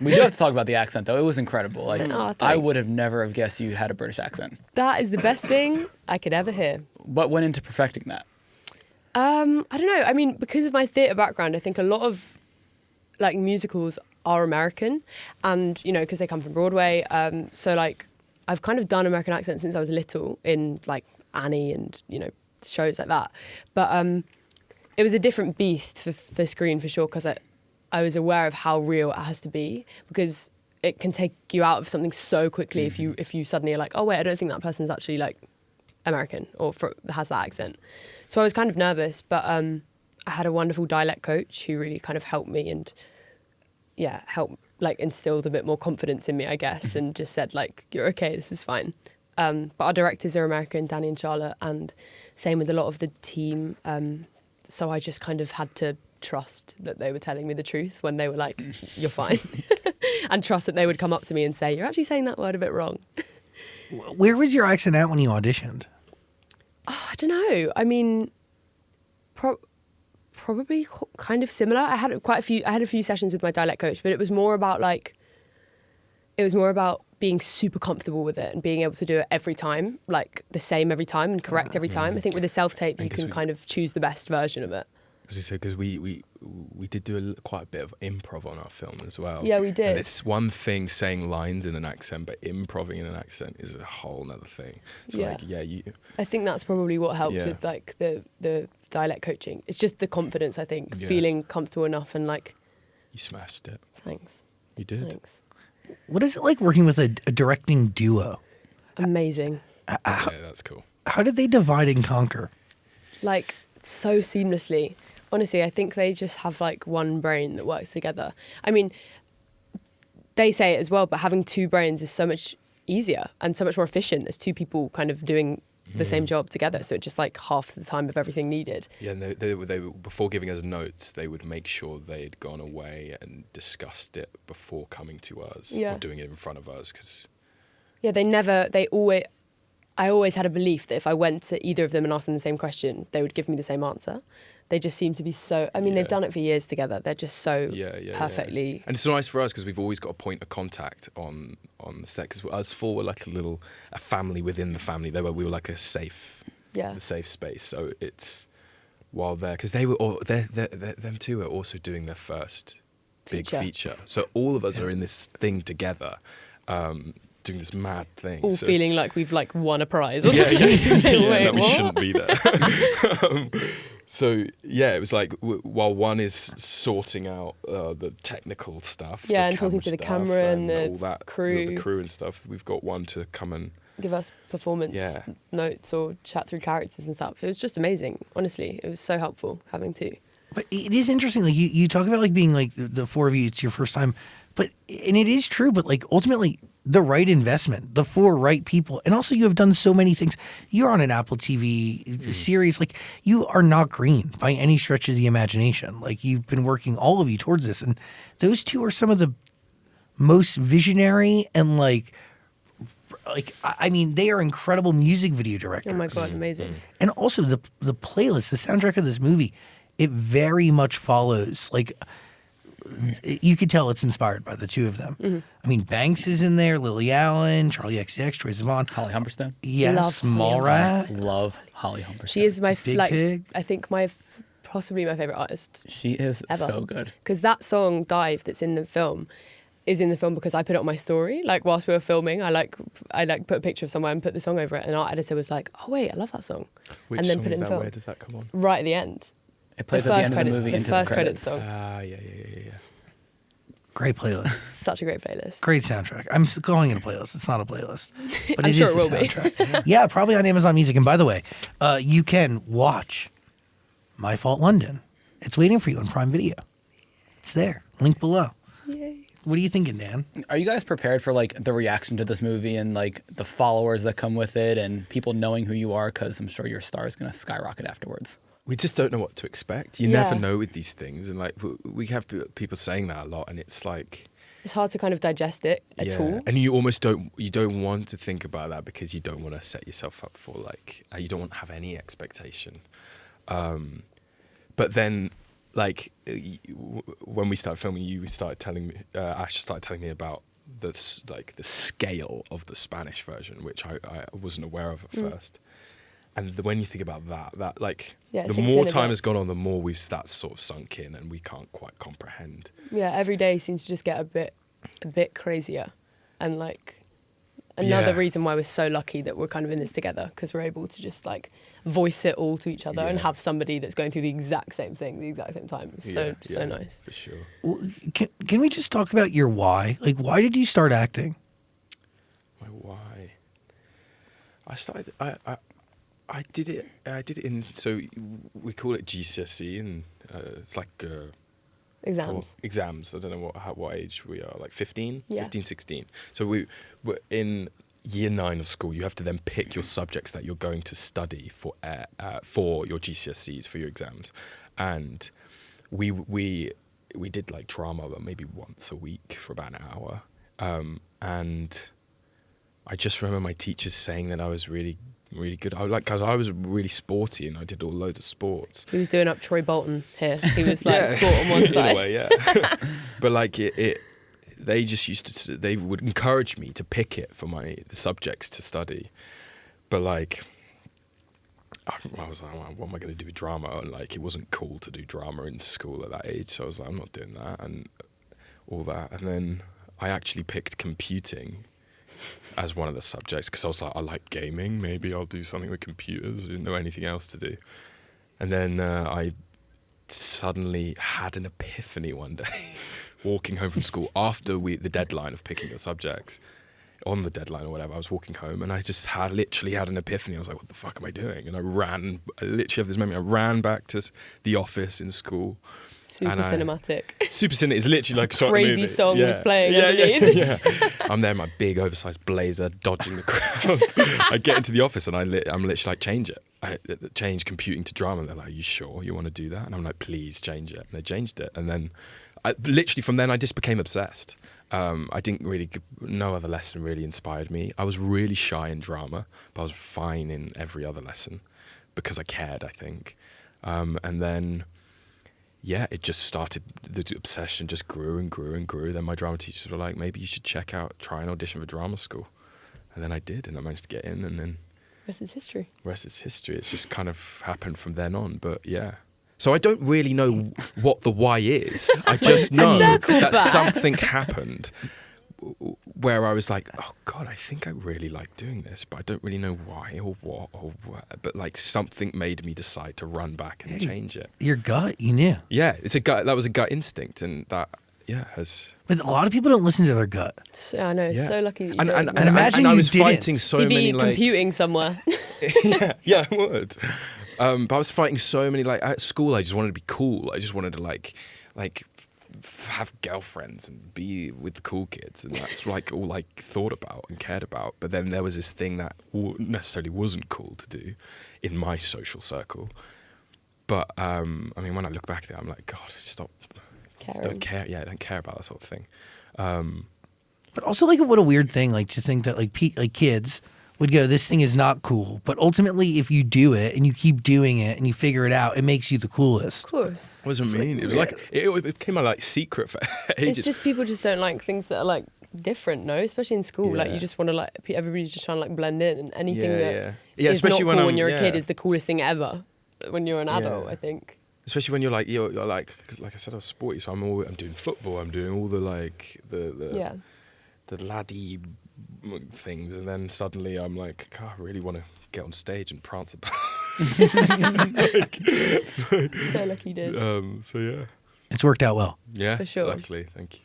We do have to talk about the accent, though. It was incredible. Like, Oh, I would have never have guessed you had a British accent. That is the best thing I could ever hear. What went into perfecting that? I don't know. I mean, because of my theatre background, I think a lot of like musicals are American, and you know, because they come from Broadway. So like, I've kind of done American accents since I was little in like Annie and you know shows like that. But it was a different beast for screen for sure, because I was aware of how real it has to be, because it can take you out of something so quickly if you suddenly are like, oh wait, I don't think that person's actually like American or has that accent. So I was kind of nervous, but I had a wonderful dialect coach who really kind of helped me and helped like instilled a bit more confidence in me, I guess, and just said like, you're okay, this is fine. But our directors are American, Dani and Charlotte, and same with a lot of the team. So I just kind of had to trust that they were telling me the truth when they were like, you're fine. And trust that they would come up to me and say, you're actually saying that word a bit wrong. Where was your accent at when you auditioned? Oh, I don't know. I mean, probably kind of similar. I had a few sessions with my dialect coach, but it was more about being super comfortable with it and being able to do it every time, like the same every time and correct every time. I think with a self-tape, you can kind of choose the best version of it. As you said, because we did do quite a bit of improv on our film as well. Yeah, we did. And it's one thing saying lines in an accent, but improving in an accent is a whole nother thing. So I think that's probably what helped with like the dialect coaching. It's just the confidence, I think, feeling comfortable enough and like. You smashed it. Thanks. You did. Thanks. What is it like working with a directing duo? Amazing. Yeah, that's cool. How did they divide and conquer? Like so seamlessly. Honestly, I think they just have like one brain that works together. I mean, they say it as well, but having two brains is so much easier and so much more efficient. There's two people kind of doing the same job together, so it's just like half the time of everything needed. Yeah, and they before giving us notes, they would make sure they had gone away and discussed it before coming to us or doing it in front of us. Cause I always had a belief that if I went to either of them and asked them the same question, they would give me the same answer. They just seem to be so. I mean, they've done it for years together. They're just so perfectly. Yeah. And it's so nice for us because we've always got a point of contact on the set. Because us four were like a family within the family. We were like a safe space. So it's while they're because them two are also doing their first big feature. So all of us are in this thing together. Doing this mad thing. All feeling like we've like won a prize or that we shouldn't be there. So it was like while one is sorting out the technical stuff, and talking to the camera and all that crew, the crew and stuff, we've got one to come and give us performance notes or chat through characters and stuff. It was just amazing. Honestly, it was so helpful having two. But it is interesting. Like you talk about like being like the four of you. It's your first time, and it is true. But like ultimately, the right investment, the four right people, and also you have done so many things. You're on an Apple TV series. Like you are not green by any stretch of the imagination. Like you've been working, all of you, towards this, and those two are some of the most visionary and like I mean, they are incredible music video directors. Oh my God, amazing! And also the playlist, the soundtrack of this movie, it very much follows like. You could tell it's inspired by the two of them. Mm-hmm. I mean, Banks is in there, Lily Allen, Charlie XCX, Troye Sivan, Holly Humberstone. Yes, Mallrat. Love Holly Humberstone. She is my Pig. I think possibly my favorite artist. She is ever. So good. Because that song "Dive" that's in the film is in the film because I put it on my story. Like whilst we were filming, I put a picture of somewhere and put the song over it, and our editor was like, "Oh wait, I love that song," and then put it in the film. Where does that come on? Right at the end. It plays at the end of the movie. The first credits song. Yeah. Great playlist. Such a great playlist. Great soundtrack. I'm calling it a playlist. It's not a playlist, but I'm sure it will be. Yeah, probably on Amazon Music. And by the way, you can watch My Fault London. It's waiting for you on Prime Video. It's there. Link below. Yay. What are you thinking, Dan? Are you guys prepared for like the reaction to this movie and like the followers that come with it and people knowing who you are? Because I'm sure your star is going to skyrocket afterwards. We just don't know what to expect. You never know with these things. And like we have people saying that a lot, and it's like... It's hard to kind of digest it at all. And you almost don't want to think about that because you don't want to set yourself up for like... you don't want to have any expectation. But then like when we started filming, you started telling me, Ash started telling me about the scale of the Spanish version, which I wasn't aware of at first. And when you think about that like the more time has gone on, the more that's sort of sunk in, and we can't quite comprehend. Yeah, every day seems to just get a bit crazier, and like another reason why we're so lucky that we're kind of in this together, because we're able to just like voice it all to each other and have somebody that's going through the exact same thing the exact same time. It's so nice. For sure. Well, can we just talk about your why? Like, why did you start acting? My why? I started. I did it. In, so we call it GCSE, and it's like exams. I don't know what age we are, like 15, 16. So we're in year 9 of school. You have to then pick your subjects that you're going to study for your GCSEs, for your exams. And we did like drama, but maybe once a week for about an hour. And I just remember my teachers saying that I was really good. Because I was really sporty and I did loads of sports. He was doing up Troy Bolton here. He was like sport on one side. In a way, yeah. But like they just they would encourage me to pick it for the subjects to study. But like, I was like, what am I going to do with drama? And like, it wasn't cool to do drama in school at that age. So I was like, I'm not doing that and all that. And then I actually picked computing as one of the subjects, because I was like, I like gaming, maybe I'll do something with computers. I didn't know anything else to do. And then I suddenly had an epiphany one day walking home from school after the deadline of picking the subjects. On the deadline or whatever, I was walking home and I just literally had an epiphany. I was like, what the fuck am I doing? And I literally have this memory. I ran back to the office in school. Super cinematic. Super cinematic. It's literally like a shot crazy movie. song was playing underneath. Yeah. I'm there in my big oversized blazer, dodging the crowd. I get into the office and I'm literally like, change it. Change computing to drama. And they're like, are you sure you want to do that? And I'm like, please change it. And they changed it. And then literally from then I just became obsessed. I didn't really, no other lesson really inspired me. I was really shy in drama, but I was fine in every other lesson because I cared, I think. And then, it just started, the obsession just grew and grew and grew. Then my drama teachers were like, maybe you should try and audition for drama school. And then I did, and I managed to get in, and then... Rest is history. It's just kind of happened from then on, but yeah. So I don't really know what the why is. I just know that something happened where I was like, oh God, I think I really like doing this, but I don't really know why or what But like something made me decide to run back and change it. Your gut, you knew. Yeah, that was a gut instinct, and that has. But a lot of people don't listen to their gut. I know, so lucky that you and imagine I you was didn't. fighting so You'd many be like computing somewhere. yeah, I would. But I was fighting so many, like at school I just wanted to be cool. I just wanted to like have girlfriends and be with the cool kids, and that's like all I thought about and cared about. But then there was this thing that necessarily wasn't cool to do in my social circle. But I mean, when I look back at it, I'm like, God, stop. Don't care. Yeah, I don't care about that sort of thing. But also, like, what a weird thing, like, to think that like kids would go, this thing is not cool. But ultimately, if you do it and you keep doing it and you figure it out, it makes you the coolest. Of course. What does it mean? It was like it became a like secret for ages. It's just people just don't like things that are like different, no? Especially in school, like you just want to like everybody's just trying to like blend in, and anything that is especially not cool when you're a kid is the coolest thing ever. When you're an adult, I think. Especially when you're like I said, I was sporty, so I'm doing football, I'm doing all the like the laddie things, and then suddenly I'm like, God, I really want to get on stage and prance about. So lucky you did. So yeah, it's worked out well. Yeah, for sure. Luckily, thank you.